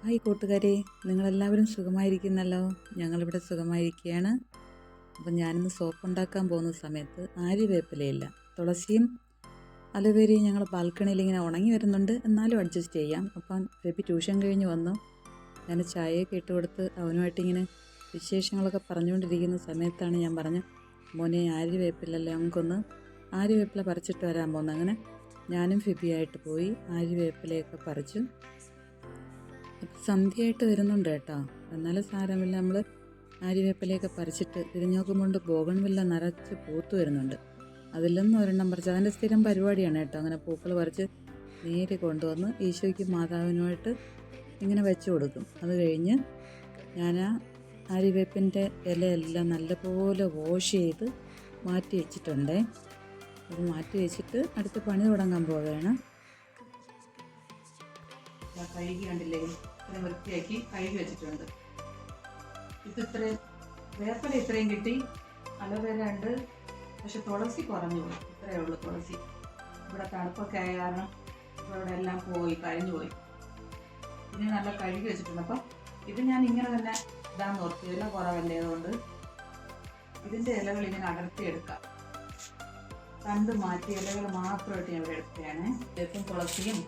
Hi കൂട്ടുകാരെ, നിങ്ങളെല്ലാവരും സുഖമായിരിക്കുന്നല്ലോ. ഞങ്ങളിവിടെ സുഖമായിരിക്കുകയാണ്. അപ്പം ഞാനിന്ന് സോപ്പ് ഉണ്ടാക്കാൻ പോകുന്ന സമയത്ത് ആര്യവേപ്പിലയില്ല, തുളസിയും അലോവേരയും ഞങ്ങൾ ബാൽക്കണിയിൽ ഇങ്ങനെ ഉണങ്ങി വരുന്നുണ്ട്. എന്നാലും അഡ്ജസ്റ്റ് ചെയ്യാം. അപ്പം ബേബി ട്യൂഷൻ കഴിഞ്ഞ് വന്നു. ഞാൻ ചായയൊക്കെ ഇട്ട് കൊടുത്ത് അവനുമായിട്ടിങ്ങനെ വിശേഷങ്ങളൊക്കെ പറഞ്ഞുകൊണ്ടിരിക്കുന്ന സമയത്താണ് ഞാൻ പറഞ്ഞ മോനെ ആര്യവേപ്പിലല്ലേ, നമുക്കൊന്ന് ആര്യവേപ്പില പറിച്ചിട്ട് വരാൻ പോകുന്നത്. അങ്ങനെ ഞാനും ഫിബിയായിട്ട് പോയി ആര്യവേപ്പിലയൊക്കെ പറിച്ചു. സന്ധ്യയായിട്ട് വരുന്നുണ്ട് കേട്ടോ. എന്നാലും സാരമില്ല, നമ്മൾ ആര്യവേപ്പിലയൊക്കെ പറിച്ചിട്ട് തിരിഞ്ഞു നോക്കുമ്പോൾ ബോഗൺവില്ല നിറച്ച് പൂത്ത് വരുന്നുണ്ട്. അതിലൊന്നും ഒരെണ്ണം പറിച്ച് അതിൻ്റെ സ്ഥിരം പരിപാടിയാണ് കേട്ടോ. അങ്ങനെ പൂക്കൾ പറിച്ച് നേരെ കൊണ്ടുവന്ന് ഈശോയ്ക്ക് മാതാവിനുമായിട്ട് ഇങ്ങനെ വെച്ച് കൊടുക്കും. അത് കഴിഞ്ഞ് ഞാൻ ആ ആര്യവേപ്പിൻ്റെ ഇലയെല്ലാം നല്ലപോലെ വാഷ് ചെയ്ത് മാറ്റി വെച്ചിട്ടുണ്ടേ. അത് മാറ്റി വെച്ചിട്ട് അടുത്ത പണി തുടങ്ങാൻ പോവുകയാണ്. കഴുകി കണ്ടില്ലേ, ഇത്രയും വൃത്തിയാക്കി കഴുകി വെച്ചിട്ടുണ്ട്. ഇത്രയും വേപ്പില ഇത്രയും കിട്ടി, അലോവേര ഉണ്ട്, പക്ഷെ തുളസി കുറഞ്ഞു പോയി. ഇത്രയേ ഉള്ളൂ തുളസി. ഇവിടെ തണുപ്പൊക്കെ ആയ കാരണം ഇവിടെ എല്ലാം പോയി, കരിഞ്ഞു പോയി. ഇനി നല്ല കഴുകി വെച്ചിട്ടുണ്ട്. അപ്പം ഇത് ഞാൻ ഇങ്ങനെ തന്നെ ഇടാൻ നോക്കി, ഇല കുറവല്ലേ, അതുകൊണ്ട് ഇതിൻ്റെ ഇലകൾ ഇങ്ങനെ അടർത്തിയെടുക്കാം. തണ്ട് മാറ്റി ഇലകൾ മാത്രമായിട്ട് ഞാൻ ഇവിടെ എടുക്കുകയാണ്. വേപ്പും തുളസിയും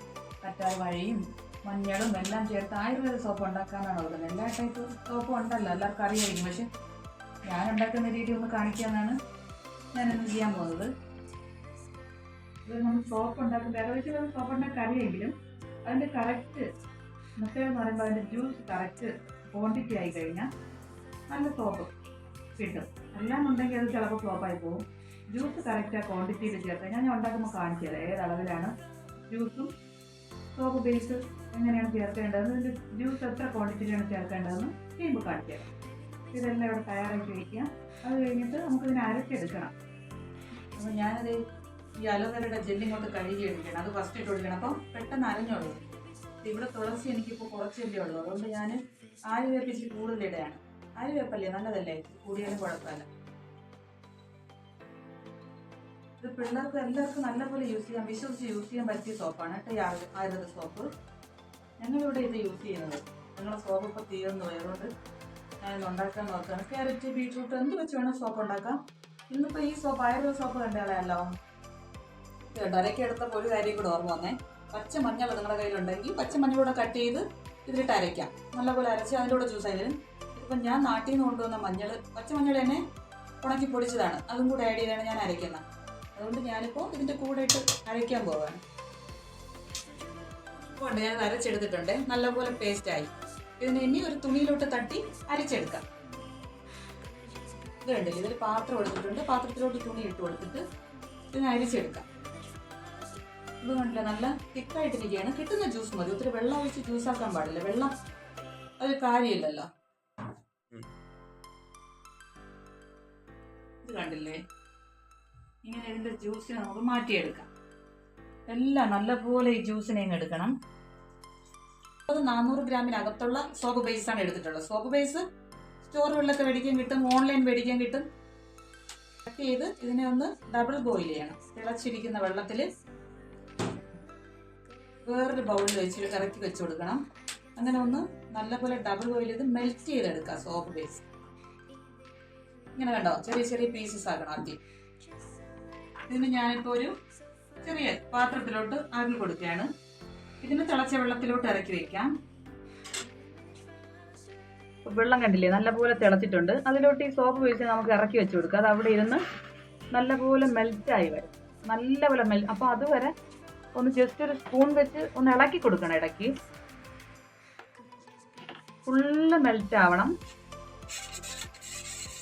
കറ്റാർവാഴയും മഞ്ഞളും എല്ലാം ചേർത്ത് ആയുർവേദ സോപ്പ് ഉണ്ടാക്കാനാണ് ഓർക്കുന്നത്. എല്ലാ ടൈപ്പ് സോപ്പും ഉണ്ടല്ലോ, എല്ലാവർക്കും അറിയായിരിക്കും. പക്ഷെ ഞാൻ ഉണ്ടാക്കുന്ന രീതി ഒന്ന് കാണിക്കാനാണ് ഞാനിന്ന് ചെയ്യാൻ പോകുന്നത്. ഇത് നമ്മൾ സോപ്പ് ഉണ്ടാക്കുമ്പോൾ ഏകദേശം സോപ്പ് ഉണ്ടാക്കാൻ അറിയെങ്കിലും അതിൻ്റെ കറക്റ്റ് മെത്തേഡ് എന്ന് പറയുമ്പോൾ അതിൻ്റെ ജ്യൂസ് കറക്റ്റ് ക്വാണ്ടിറ്റി ആയി കഴിഞ്ഞാൽ നല്ല സോപ്പ് കിട്ടും. അല്ലാന്നുണ്ടെങ്കിൽ അത് ചിലപ്പോൾ ഫ്ലോപ്പായി പോകും. ജ്യൂസ് കറക്റ്റ് ആ ക്വാണ്ടിറ്റിയിൽ ചേർത്ത് ഞാൻ ഉണ്ടാക്കുമ്പോൾ കാണിച്ചു തരാം ഏതളവിലാണ് ജ്യൂസും സോപ്പ് ബേസ് എങ്ങനെയാണ് ചേർക്കേണ്ടതെന്ന്, ഇതിൻ്റെ ജ്യൂസ് എത്ര ക്വാണ്ടിറ്റിയിലാണ് ചേർക്കേണ്ടതെന്ന് ചെയ്യുമ്പോൾ കാണിച്ചു തരാം. ഇതെല്ലാം ഇവിടെ തയ്യാറാക്കി വയ്ക്കുക. അത് കഴിഞ്ഞിട്ട് നമുക്കിതിനെ അരച്ചെടുക്കണം. അപ്പോൾ ഞാനത് ഈ അലോവേരയുടെ ജെല്ലിങ്ങോട്ട് കഴുകി എടുക്കണം. അത് ഫസ്റ്റ് ഇട്ട് കൊടുക്കണം. അപ്പം പെട്ടെന്ന് അരഞ്ഞോളൂ. ഇവിടെ തുളസി എനിക്കിപ്പോൾ കുറച്ചല്ലേ ഉള്ളൂ, അതുകൊണ്ട് ഞാൻ ആര്യവേപ്പ് ഇച്ചിരി കൂടുതലിടുകയാണ്. ആര്യവേപ്പല്ലേ, നല്ലതല്ലേ, കൂടിയാലും കുഴപ്പമില്ല. ഇത് പിള്ളേർക്ക് എല്ലാവർക്കും നല്ലപോലെ യൂസ് ചെയ്യാൻ, വിശ്വസിച്ച് യൂസ് ചെയ്യാൻ പറ്റിയ സോപ്പാണ് കേട്ടോ ഈ ആയുർവേദ സോപ്പ്. ഞങ്ങളിവിടെ ഇത് യൂസ് ചെയ്യുന്നത്. ഞങ്ങളുടെ സോപ്പ് ഇപ്പോൾ തീർന്നു പോയി, അതുകൊണ്ട് ഞാനിത് ഉണ്ടാക്കാൻ നോക്കുകയാണ്. ക്യാരറ്റ്, ബീട്രൂട്ട് എന്ത് വെച്ച് വേണം സോപ്പ് ഉണ്ടാക്കാം. ഇന്നിപ്പോൾ ഈ സോപ്പ് ആയുർവേദ സോപ്പ് കണ്ടയാളല്ലോ കേട്ടോ. അരക്കി എടുത്തപ്പോൾ ഒരു കാര്യം കൂടെ ഓർമ്മ വന്നേ. പച്ചമഞ്ഞൾ നിങ്ങളുടെ കയ്യിലുണ്ടെങ്കിൽ പച്ചമഞ്ഞളൂടെ കട്ട് ചെയ്ത് ഇതിലിട്ട് അരയ്ക്കാം. നല്ലപോലെ അരച്ച് അതിൻ്റെ കൂടെ ജ്യൂസ് ആയാലും. ഇതിപ്പം ഞാൻ നാട്ടിൽ നിന്ന് കൊണ്ടുവന്ന മഞ്ഞൾ, പച്ചമഞ്ഞൾ തന്നെ ഉണക്കി പൊടിച്ചതാണ്, അതും കൂടെ ആഡ് ചെയ്താണ് ഞാൻ അരയ്ക്കുന്നത്. അതുകൊണ്ട് ഞാനിപ്പോൾ ഇതിൻ്റെ കൂടെ ഇട്ട് അരയ്ക്കാൻ പോവാണ്. ഇപ്പോൾ ഞാൻ അരച്ചെടുത്തിട്ടുണ്ട്, നല്ലപോലെ പേസ്റ്റായി. ഇതിന് ഇനി ഒരു തുണിയിലോട്ട് തട്ടി അരച്ചെടുക്കാം. ഇത് കണ്ടില്ലേ, ഇതിൽ പാത്രം എടുത്തിട്ടുണ്ട്, പാത്രത്തിലോട്ട് തുണി ഇട്ട് കൊടുത്തിട്ട് ഇതിനെ അരിച്ചെടുക്കാം. ഇത് കണ്ടില്ല, നല്ല തിക്കായിട്ടിരിക്കുകയാണ്. കിട്ടുന്ന ജ്യൂസ് മതി, ഒത്തിരി വെള്ളം ഒഴിച്ച് ജ്യൂസാക്കാൻ പാടില്ല. വെള്ളം അത് കാര്യമില്ലല്ലോ. ഇത് കണ്ടില്ലേ, ഇങ്ങനെ ഇതിൻ്റെ ജ്യൂസിനെ നമുക്ക് മാറ്റിയെടുക്കാം. എല്ലാം നല്ലപോലെ ഈ ജ്യൂസിനെ ഇങ്ങ് എടുക്കണം. അത് 400 ഗ്രാമിനകത്തുള്ള സോപ്പ് ബേസാണ് എടുത്തിട്ടുള്ളത്. സോപ്പ് ബേസ് സ്റ്റോറുകളിലൊക്കെ മേടിക്കാൻ കിട്ടും, ഓൺലൈൻ മേടിക്കാൻ കിട്ടും. കട്ട് ചെയ്ത് ഇതിനെ ഒന്ന് ഡബിൾ ബോയിൽ ചെയ്യണം. തിളച്ചിരിക്കുന്ന വെള്ളത്തിൽ വേറൊരു ബൗളിൽ വെച്ച് ഇറക്കി വെച്ച് കൊടുക്കണം. അങ്ങനെ ഒന്ന് നല്ലപോലെ ഡബിൾ ബോയിൽ ചെയ്ത് മെൽറ്റ് ചെയ്തെടുക്കാം സോപ്പ് ബേസ്. ഇങ്ങനെ കണ്ടോ, ചെറിയ ചെറിയ പീസസ് ആക്കണം ആദ്യം. ഇതിന് ഞാനിപ്പോൾ ഒരു ചെറിയ പാത്രത്തിലോട്ട് ആവി കൊടുക്കുകയാണ്. ഇതിന് തിളച്ച വെള്ളത്തിലോട്ട് ഇറക്കി വെക്കാം. വെള്ളം കണ്ടില്ലേ, നല്ലപോലെ തിളച്ചിട്ടുണ്ട്. അതിലോട്ട് ഈ സോപ്പ് ബേസ് നമുക്ക് ഇറക്കി വെച്ച് കൊടുക്കുക. അത് അവിടെ ഇരുന്ന് നല്ലപോലെ മെൽറ്റായി വരും. നല്ലപോലെ അപ്പോൾ അതുവരെ ഒന്ന് ജസ്റ്റ് ഒരു സ്പൂൺ വെച്ച് ഒന്ന് ഇളക്കി കൊടുക്കണം ഇടയ്ക്ക്. ഫുള്ള് മെൽറ്റ് ആവണം.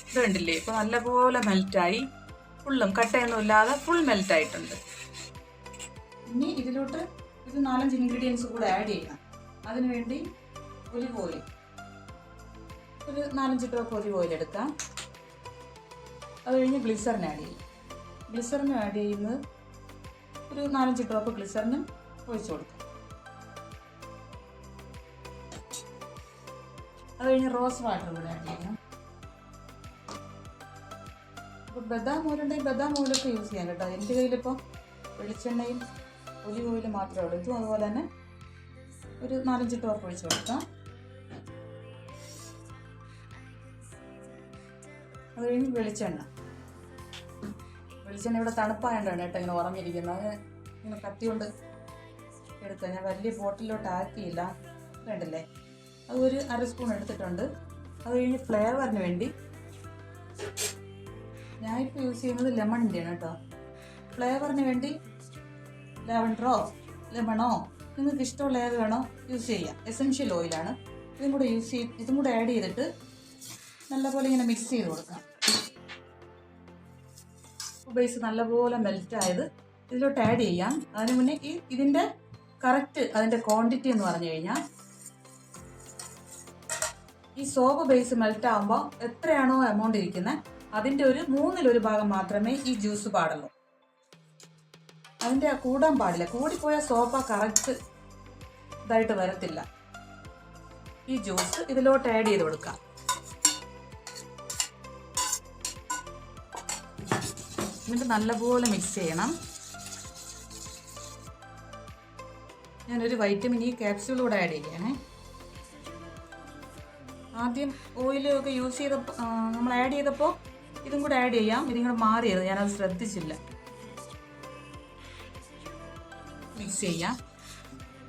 ഇത് കണ്ടില്ലേ, ഇപ്പോൾ നല്ലപോലെ മെൽറ്റായി, ഫുള്ളും കട്ടയൊന്നും ഇല്ലാതെ ഫുൾ മെൽറ്റ് ആയിട്ടുണ്ട്. ഇനി ഇതിലോട്ട് ഇത് 4-5 ഇൻഗ്രീഡിയൻസ് കൂടെ ആഡ് ചെയ്യണം. അതിനുവേണ്ടി ഒലിവ് ഓയിൽ, ഒരു 4-5 ഡ്രോപ്പ് ഒലിവ് ഓയിൽ എടുക്കാം. അത് കഴിഞ്ഞ് ഗ്ലിസറിൻ ആഡ് ചെയ്യും. ഗ്ലിസറിൻ ആഡ് ചെയ്യുന്നത് ഒരു 4-5 ഡ്രോപ്പ് ഗ്ലിസറിനും ഒഴിച്ചു കൊടുക്കാം. അത് കഴിഞ്ഞ് റോസ് വാട്ടർ കൂടെ ആഡ് ചെയ്യണം. ബദാം ഓയിലുണ്ടെങ്കിൽ ബദാം ഓയിലൊക്കെ യൂസ് ചെയ്യാൻ കേട്ടോ. എൻ്റെ കയ്യിലിപ്പോൾ വെളിച്ചെണ്ണയും ഒലിവ് ഓയിൽ മാത്രമേ ഉള്ളൂ. ഇതും അതുപോലെ തന്നെ ഒരു 4-5 ഡ്രോപ്പ് ഒഴിച്ച് കൊടുക്കാം. അത് കഴിഞ്ഞ് വെളിച്ചെണ്ണ ഇവിടെ തണുപ്പായതുകൊണ്ടാണ് കേട്ടോ ഇങ്ങനെ ഉറങ്ങിയിരിക്കുന്നത്. ഇങ്ങനെ കത്തി കൊണ്ട് എടുക്കുക. ഞാൻ വലിയ ബോട്ടിലോട്ട് ആക്കിയില്ല, വേണ്ടല്ലേ. അത് ഒരു 1/2 സ്പൂൺ എടുത്തിട്ടുണ്ട്. അത് കഴിഞ്ഞ് ഫ്ലേവറിന് വേണ്ടി ഞാനിപ്പോൾ യൂസ് ചെയ്യുന്നത് ലെമണിൻ്റെയാണ് കേട്ടോ. ഫ്ലേവറിന് വേണ്ടി ലാവൻഡറോ ലെമണോ നിങ്ങൾക്ക് ഇഷ്ടമുള്ള ഏത് വേണോ യൂസ് ചെയ്യാം. എസൻഷ്യൽ ഓയിലാണ്. ഇതും കൂടെ ആഡ് ചെയ്തിട്ട് നല്ലപോലെ ഇങ്ങനെ മിക്സ് ചെയ്ത് കൊടുക്കാം. ബേസ് നല്ലപോലെ മെൽറ്റായത് ഇതിലോട്ട് ആഡ് ചെയ്യാം. അതിന് മുന്നേ ഇതിൻ്റെ കറക്റ്റ് അതിൻ്റെ ക്വാണ്ടിറ്റി എന്ന് പറഞ്ഞു കഴിഞ്ഞാൽ ഈ സോപ്പ് ബേസ് മെൽറ്റ് ആകുമ്പോൾ എത്രയാണോ എമൗണ്ട് ഇരിക്കുന്നത് അതിൻ്റെ ഒരു 1/3 ഭാഗം മാത്രമേ ഈ ജ്യൂസ് പാടുള്ളൂ. അതിൻ്റെ കൂടാൻ പാടില്ല. കൂടിപ്പോയാൽ സോപ്പ് കറക്റ്റ് ഇതായിട്ട് വരത്തില്ല. ഈ ജ്യൂസ് ഇതിലോട്ട് ആഡ് ചെയ്ത് കൊടുക്കാം. എന്നിട്ട് നല്ലപോലെ മിക്സ് ചെയ്യണം. ഞാനൊരു വൈറ്റമിൻ ഇ ക്യാപ്സ്യൂൾ കൂടെ ആഡ് ചെയ്യണേ. ആദ്യം ഓയിലൊക്കെ യൂസ് ചെയ്തപ്പോൾ നമ്മൾ ആഡ് ചെയ്തപ്പോൾ ഇതും കൂടെ ആഡ് ചെയ്യാം. ഇതും കൂടെ മാറിയത് ഞാനത് ശ്രദ്ധിച്ചില്ല. മിക്സ് ചെയ്യാം.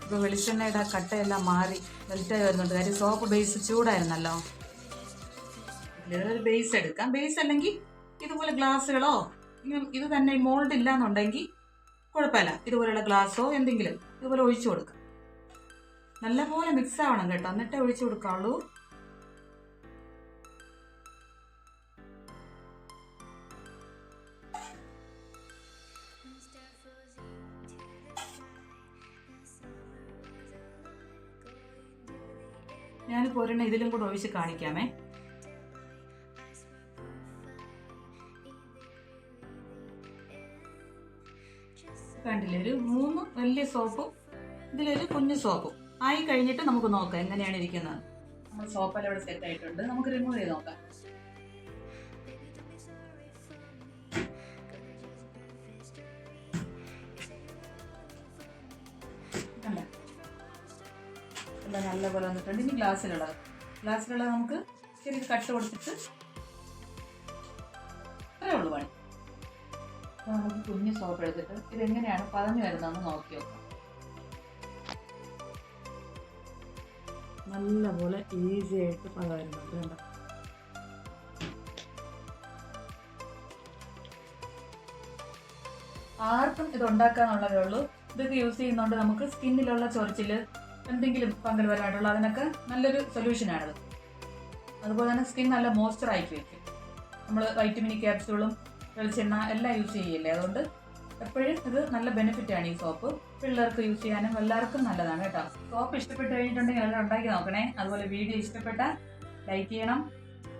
ഇപ്പോൾ വെളിച്ചെണ്ണയുടെ കട്ടയെല്ലാം മാറി മെൽറ്റായി വരുന്നുണ്ട്. കാര്യം സോപ്പ് ബേസ് ചൂടായിരുന്നല്ലോ. ഇതിലൊരു ബേസ് എടുക്കാം. ബേസ് അല്ലെങ്കിൽ ഇതുപോലെ ഗ്ലാസ്സുകളോ ഇത് തന്നെ മോൾഡ് ഇല്ലാന്നുണ്ടെങ്കിൽ കുഴപ്പമില്ല. ഇതുപോലെയുള്ള ഗ്ലാസ്സോ എന്തെങ്കിലും ഇതുപോലെ ഒഴിച്ചു കൊടുക്കാം. നല്ലപോലെ മിക്സ് ആവണം കേട്ടോ, എന്നിട്ടേ ഒഴിച്ചു കൊടുക്കാവുള്ളൂ. ഞാനിപ്പോൾ ഒരെണ്ണം ഇതിലും കൂടെ ഒഴിച്ച് കാണിക്കാമേ. കണ്ടില്ലേ, ഒരു 3 വലിയ സോപ്പും ഇതിലൊരു കുഞ്ഞു സോപ്പും ആയി കഴിഞ്ഞിട്ട് നമുക്ക് നോക്കാം എങ്ങനെയാണ് ഇരിക്കുന്നത്. നമ്മൾ സോപ്പെല്ലാം ഇവിടെ സെറ്റ് ആയിട്ടുണ്ട്. നമുക്ക് റിമൂവ് ചെയ്ത് നോക്കാം. എല്ലാം നല്ലപോലെ വന്നിട്ടുണ്ട്. ഇനി ഗ്ലാസ്സിലുള്ളത് നമുക്ക് ശരി കട്ട് കൊടുത്തിട്ട് അത്രേ ഉള്ളൂ പണി. അപ്പോൾ നമുക്ക് കുഞ്ഞ് സോപ്പ് എടുത്തിട്ട് ഇതെങ്ങനെയാണ് പതഞ്ഞു വരുന്നതെന്ന് നോക്കി നോക്കാം. നല്ലപോലെ ഈസി ആയിട്ട് പതരുന്നുണ്ട് കണ്ടോ. ആർക്കും ഇത് ഉണ്ടാക്കാന്നുള്ളതേ ഉള്ളൂ. ഇതൊക്കെ യൂസ് ചെയ്യുന്നതുകൊണ്ട് നമുക്ക് സ്കിന്നിലുള്ള ചൊറിച്ചില് എന്തെങ്കിലും ഫംഗൽ വരാനുള്ള അതിനൊക്കെ നല്ലൊരു സൊല്യൂഷനാണിത്. അതുപോലെ തന്നെ സ്കിൻ നല്ല മോയ്സ്ചറാക്കി വയ്ക്കും. നമ്മൾ വൈറ്റമിൻ ഇ ക്യാപ്സ്യൂളും വെളിച്ചെണ്ണ എല്ലാം യൂസ് ചെയ്യില്ലേ, അതുകൊണ്ട് എപ്പോഴും ഇത് നല്ല ബെനിഫിറ്റാണ് ഈ സോപ്പ്. പിള്ളേർക്ക് യൂസ് ചെയ്യാനും എല്ലാവർക്കും നല്ലതാണ് കേട്ടോ. സോപ്പ് ഇഷ്ടപ്പെട്ട് കഴിഞ്ഞിട്ടുണ്ടെങ്കിൽ എല്ലാം ഉണ്ടാക്കി നോക്കണേ. അതുപോലെ വീഡിയോ ഇഷ്ടപ്പെട്ടാൽ ലൈക്ക് ചെയ്യണം,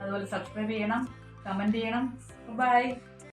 അതുപോലെ സബ്സ്ക്രൈബ് ചെയ്യണം, കമൻറ്റ് ചെയ്യണം. ബൈ.